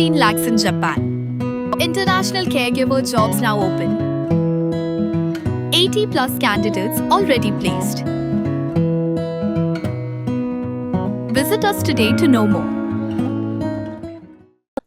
15 lakhs in Japan. International caregiver jobs now open. 80 plus candidates already placed. Visit us today to know more.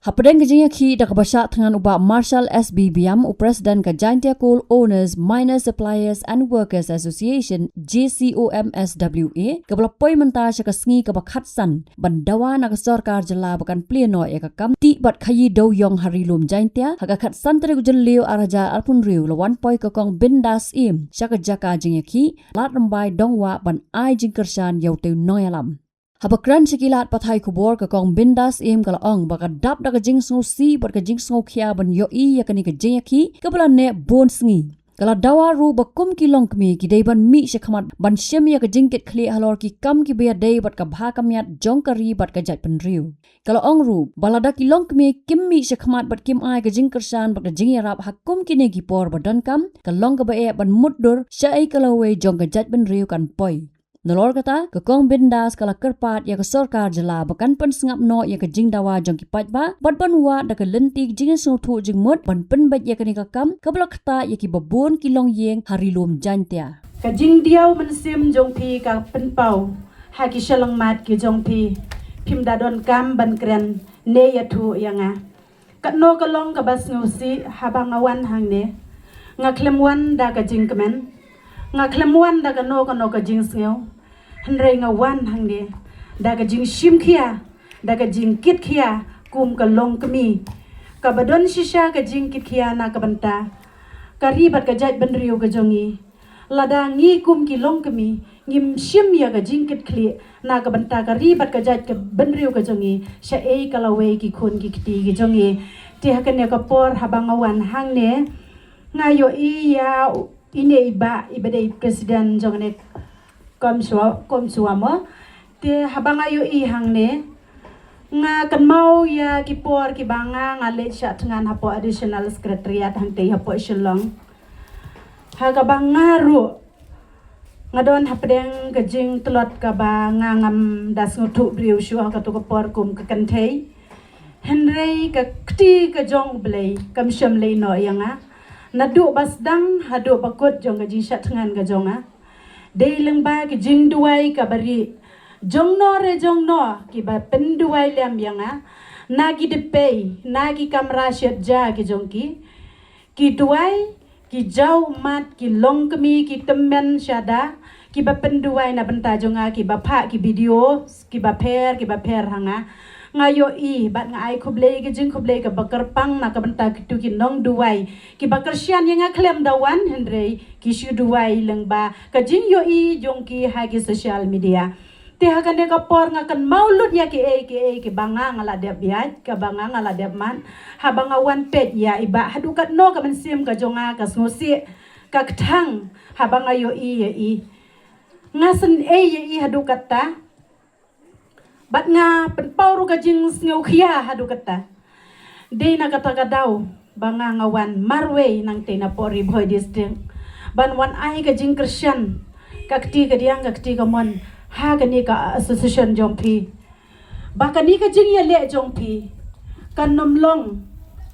Hapadeng kejengnya ki dak basha thangan uba Marshal SBBM President ka Jaitbynriew Owners, Miners, Suppliers and Workers Association JCOMSWA kabla poi menta ka sngi ka bakhatsan bandawa na ka sarkar jala bakan pleno ya ka kam ti bat khayi do yong harilum jaintia ha ka khatsan tere gujel leo araja Alpunriu lawan poi ka kong Bindas im shaka jaka jengnya ki lat rambai dongwa ban ai jingkershan yaute noyalam Habakran sikilat pathai kubor ka kong Bindas im kalaong baka dap da ka jing sngo si bat ka jing sngo khia ban yo I ya kani ka jing ki kabla ne bon sngi kala dawa ru bakum ki Longkmie ki dei ban mi she Khmat ban shem ya ka jing ket khli halor ki kam ki be dei bat ka bha kamyat jongkari bat ka Jaitbynriew kala ong ru balada ki Longkmie kim mi she Khmat bat kim ai ka jing kersan bat ka jing yarap hakum ki ne ki por badan kam ka long ka ba e ban muddur Shaei ka Lawei jong ka Jaitbynriew kan poi Nolor kata, kekong Bindas kala kerpat ya ke sarkar jela bakan pen sengap no ya ke jing dawa jong ki pajba bat ban wa da ke lentik jing sutu jing mut ban pen bat ya ke ni kakam kabla kata ya ki babun ki long yeng harilum jantia. Ka jing diaw mensim jong pi ka pen pau ha ki Shillong Mail ki jong pi pim da don kam ban kren ne ya thu ya nga. Ka no ka long ka bas ngusi habang awan hang ne nga klem wan da ka jing kemen nga klem wan da ka no ka jing sngew Henry nga wan hang de daga jing shim khia daga jing kit khia kum ka Longkmie ka badon shisha ka jing kit khia na ka Bynta ka ribat ka Jaitbynriew ka jongi Lada ngi kum ki Longkmie ngim shim ya ka jing kit khli na ka Bynta ka ribat ka Jaitbynriew ka jongi Shaei ka Lawei ki khun ki kiti ki jongi ti hakane ka por habang awan hang ne ngayo I ya ine iba ibade president jongane kom suamo te habang ayo I hang ne nga kan mau ya ki por ki banga nga le sha tngan hapo additional secretariat hang te hapo Shillong ha ka banga ru nga don hapdeng ka jing tlot ka ba nga ngam das ngutu briu shu ha ka to ka por kum ka kan thei Henry ka kti ka jong blei kam sham le no yanga na du bas dang ha du bakut jong ka jing sha tngan ka jonga Dei leng ba ki jing duai ka bari jong no ki ba pen duai lem yanga na ki de pay na ki kamra shet ja ki jong ki duai ki jau mat ki Longkmie ki temen shada ki ba pen duai na Bynta jonga ki ba pha ki video ki ba per hanga ngayo I bat nga ai khublei ki jing khublei ka bakar pang na ka Bynta ki tu ki nong duai ki bakar sian yang klem dawan Henry ki shu duai leng ba ka jing yo I jong ki ha ki social media te ha kan ka por nga kan maulud ya ki banga ngala de biat ka banga ngala de man ha banga wan pet ya iba hadu kat no ka mensim ka jonga ka snosi ka kthang ha banga yo I ngasen I hadu kata Bat nga penpauru ka jing sngew khia hadu kata. De na kata kadaw banga ngawan marway nang te na pori boy district. Ban wan ai ka jing Christian kakti ka diang kakti ka mon ha ka ni ka association jongpi. Ba ka ni ka jing ya le jongpi. Kan nomlong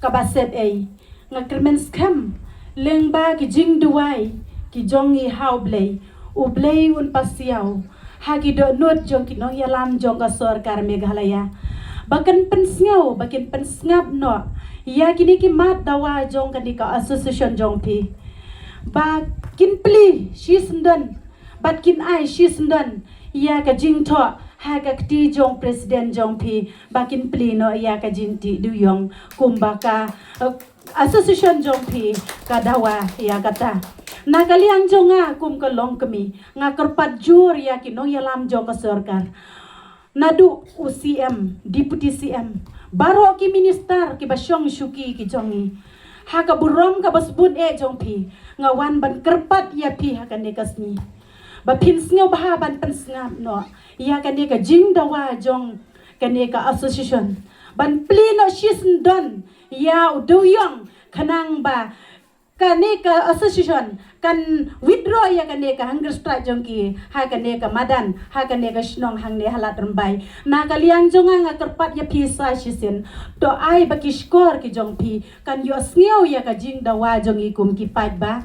ka baset ai nga krimen scam leng ba ki jing duai ki jongi haublei ublei un pasiaw Hagi do not jong ki nong yalam jong ka sarkar Meghalaya. Bakan pensngau, bakin pensngap no. Ya kini ki mat dawa jong ka ni ka association jong pi. Bakin pli shi sendan. Batkin ai shi sendan. Ya ka jing to ha ka kti jong president jong pi. Bakin pli no ya ka jing ti du yong kumbaka association jong pi ka dawa ya kata. Nakaliang jonga kum ka Longkmie nga kerpat jur ya kinong yalam jong ka sarkar nadu UCM deputy CM baro ki minister ki basyong syuki ki jongi ha ka burom ka basbun jong pi nga wan ban kerpat ya pi ha kan nekasni ba pin sngew ba ban pen snap no ya kan ka jing dawa jong kan ka association ban plino shisn don ya uduyong kanang ba kaneka association kan withdraw ya kaneka hunger strike jongki ha kaneka madan ha kaneka shnong hangne halat rambai na kaliang jonga nga kerpat ya pisa shisin to ai baki skor ki jongpi kan yo sngiau ya ka jing dawa jongi kum ki pat ba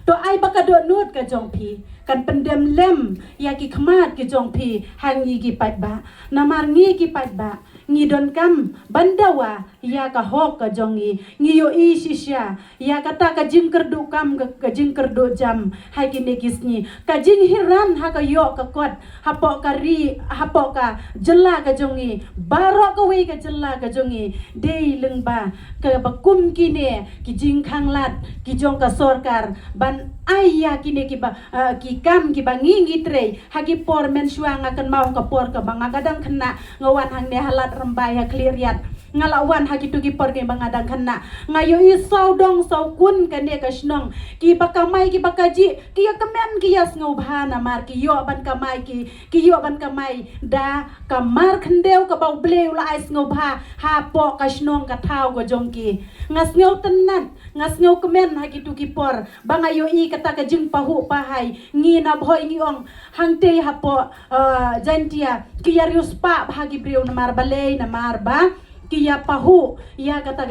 to ai baka do nut ka jongpi kan pendem lem ya ki khmat ki jongpi hangi ki pat ba namar ngi ki pat ba ngi don kam bandawa ya ka hok ka jongi ngi yo I shisha ya kata ka jing kerdu kam ka jing kerdu jam hai ki nekisni ka jing hiran ha ka yo ka kot hapo ka ri hapo ka jella ka jongi barok ka we ka jella ka jongi dei lengba ka bakum kine ki jing khanglat ki jong ka sorkar ban ai ya kine ki ba ki kam ki bangi ngitre ha ki por men suang akan mau ka por ka banga kadang kena ngawan hang ne halat rembai ha clear yat ngalawan ha ki tu ki por ke banga dang kena ngayo I sau dong sau kun ka ne ka snong ki bakamai ki bakaji ki ya kemen ki yas ngau bhana mar ki yo ban kamai ki yo ban kamai da kamar khendeu ka bau bleu la ais ngau bha ha po ka snong ka thau ka jongki ngas ngau tenat ngas ngau kemen ha ki tu ki por banga yo I kata ka jing pahu pahai ngi na bhoi ngi ong hangte hapo jantia ki ya rius pa bhagi breu na mar balei na mar ba kiya pahu ya kata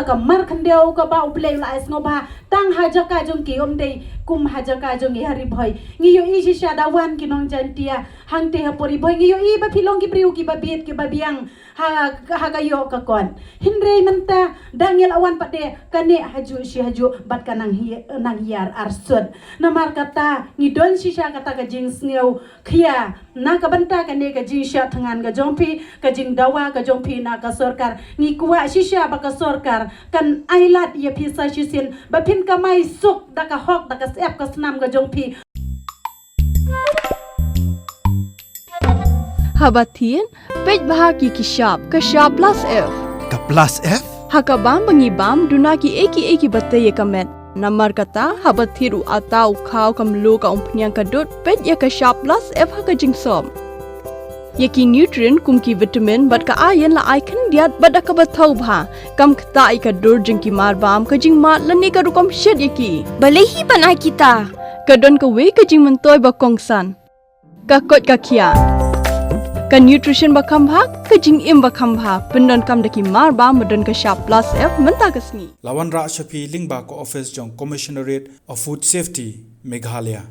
ka mar khandeu ka ba ublei la es ngoba tang hajaka jong ki omdei kum hajaka jong hari bhoi ngi yo I shisha dawan ki nong jantia hangte ha pori bhoi ngi yo I ba philong ki priu ki ba biet ki ba biang ha ka yo ka kon hinrei manta dangel awan pade kane haju shi haju bat kanang nang yar arsud namar kata ngi don shisha kata ka jing sneu khia na ka banta kane ka jing sha thangan ga jongpi ka jing dawa ka jongpi na ka sorkar ngi kuwa shisha ba ka sorkar kan ailat ye phisa shisin ba phin ka mai suk da ka hok da ka sep ka snam ga jongpi Habatin pej bahagi ki shop ka shop plus F Ka plus F? hakabam bangibam duna ki eki batte ye kamet namar kata habathiru atau khau kamlu ka umpnyang ka dot pej ya ka shop plus F ha ka jingsom yaki nutrient kum ki vitamin bat ka iron la ai khan diat bat ka bathau bha kam khta I ka dur jing ki mar bam ka jing ma lani ka rukom shed yaki balehi bana kita ka don ka we ka jing man toy ba kongsan ka kot ka khia ka nutrition ba khambha ka jing im ba khambha pendon kam daki mar ba modon ka sharp plus F menta kasni Lawan Ra Shapi Lingba ko office jong Commissionerate of Food Safety Meghalaya